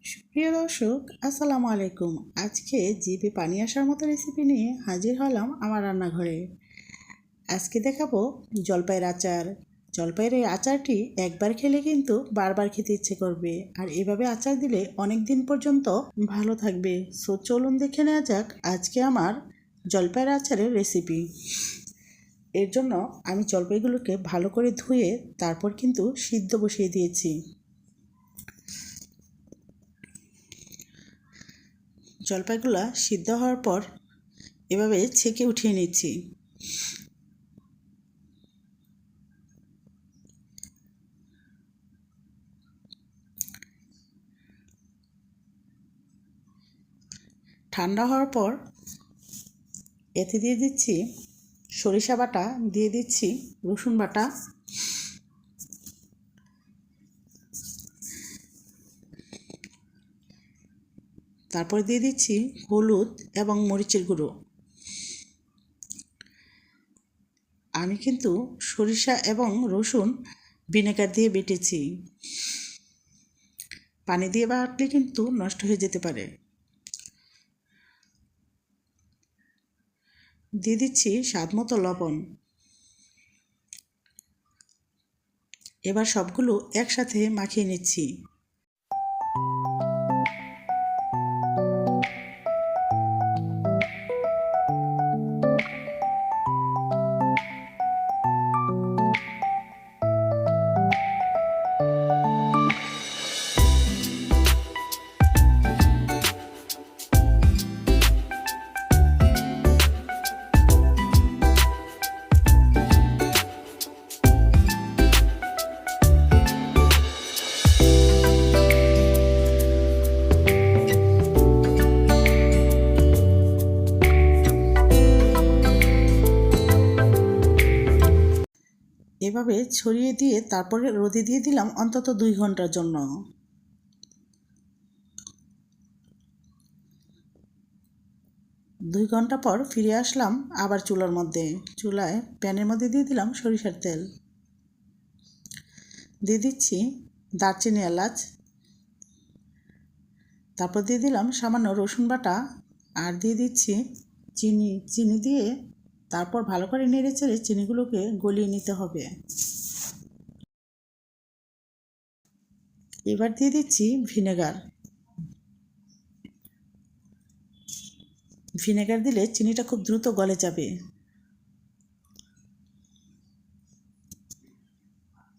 প্রিয় দর্শক, আসসালামু আলাইকুম। আজকে জিভে পানি আসার মতো রেসিপি নিয়ে হাজির হলাম আমার রান্নাঘরে। আজকে দেখাবো জলপাইয়ের আচার। জলপাইয়ের এই আচারটি একবার খেলে কিন্তু বারবার খেতে ইচ্ছে করবে, আর এভাবে আচার দিলে অনেক দিন পর্যন্ত ভালো থাকবে। সো চলুন দেখে নেওয়া যাক আজকে আমার জলপাইয়ের আচারের রেসিপি। এর জন্য আমি জলপাইগুলোকে ভালো করে ধুয়ে তারপর কিন্তু সিদ্ধ বসিয়ে দিয়েছি। জলপাইগুলো সিদ্ধ হওয়ার পর এভাবে ছেঁকে উঠিয়ে নিচ্ছি। ঠান্ডা হওয়ার পর এতে দিয়ে দিচ্ছি সরিষা বাটা, দিয়ে দিচ্ছি রসুন বাটা, তারপর দিয়ে দিচ্ছি হলুদ এবং মরিচের গুঁড়ো। আমি কিন্তু সরিষা এবং রসুন ভিনেগার দিয়ে বেটেছি, পানি দিয়ে বাটলে কিন্তু নষ্ট হয়ে যেতে পারে। দিয়ে দিচ্ছি স্বাদ মতো লবণ। এবার সবগুলো একসাথে মাখিয়ে নিচ্ছি। এভাবে ছড়িয়ে দিয়ে তারপরে রোদে দিয়ে দিলাম অন্তত 2 ঘন্টার জন্য। 2 ঘন্টা পর ফিরে আসলাম আবার চুলায় প্যানের মধ্যে দিয়ে দিলাম সরিষার তেল, দিয়ে দিচ্ছি দারচিনি, এলাচ, তারপর দিয়ে দিলাম সামান্য রসুন বাটা, আর দিয়ে দিচ্ছি চিনি দিয়ে তারপর ভালো করে নেড়ে চেড়ে চিনিগুলোকে গলিয়ে নিতে হবে। এবার দিয়ে দিচ্ছি ভিনেগার দিলে চিনিটা খুব দ্রুত গলে যাবে।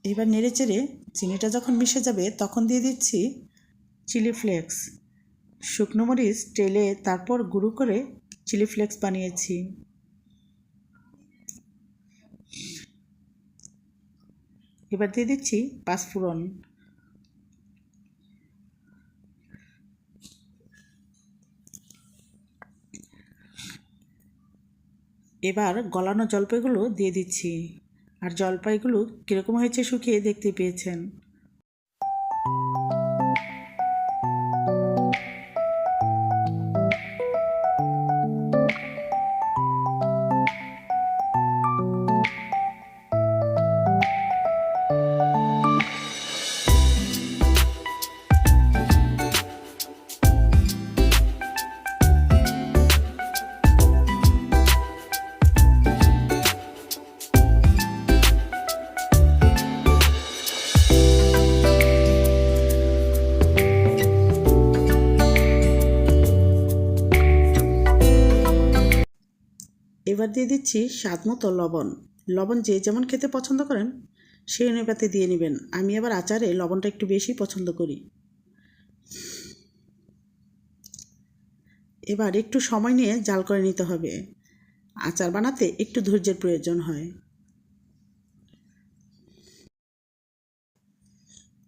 এবার নেড়ে চেড়ে চিনিটা যখন মিশে যাবে তখন দিয়ে দিচ্ছি চিলি ফ্লেক্স। শুকনো মরিচ টেলে তারপর গুঁড়ো করে চিলি ফ্লেক্স বানিয়েছি। এবার দিয়ে দিচ্ছি পাঁচফোড়ন। এবার গলানো জলপাইগুলো দিয়ে দিচ্ছি, আর জলপাইগুলো কীরকম হয়েছে শুকিয়ে দেখতে পেয়েছেন। এবার দিয়ে দিচ্ছি স্বাদ মতো লবণ। লবণ যে যেমন খেতে পছন্দ করেন সেই অনুপাতে দিয়ে নেবেন। আমি আবার আচারে লবণটা একটু বেশি পছন্দ করি। এবার একটু সময় নিয়ে জাল করে নিতে হবে। আচার বানাতে একটু ধৈর্যের প্রয়োজন হয়।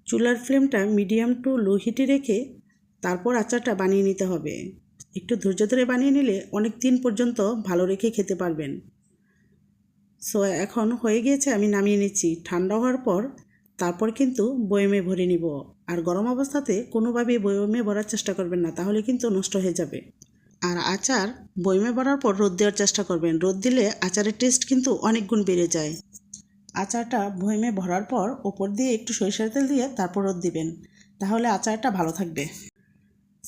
চুলার ফ্লেমটা মিডিয়াম টু লো হিটে রেখে তারপর আচারটা বানিয়ে নিতে হবে। একটু ধৈর্য ধরে বানিয়ে নিলে অনেক দিন পর্যন্ত ভালো রেখে খেতে পারবেন। সো এখন হয়ে গিয়েছে, আমি নামিয়ে নিচ্ছি। ঠান্ডা হওয়ার পর তারপর কিন্তু বয়মে ভরে নিব। আর গরম অবস্থাতে কোনোভাবেই বয়মে ভরার চেষ্টা করবেন না, তাহলে কিন্তু নষ্ট হয়ে যাবে। আর আচার বয়মে ভরার পর রোদ দেওয়ার চেষ্টা করবেন। রোদ দিলে আচারের টেস্ট কিন্তু অনেক গুণ বেড়ে যায়। আচারটা বয়মে ভরার পর ওপর দিয়ে একটু সরিষার তেল দিয়ে তারপর রোদ দিবেন, তাহলে আচারটা ভালো থাকবে।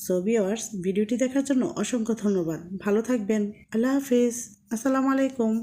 সো ভিউয়ার্স, ভিডিওটি দেখার জন্য অসংখ্য ধন্যবাদ। ভালো থাকবেন। আল্লাহ হাফিজ। আসসালামু আলাইকুম।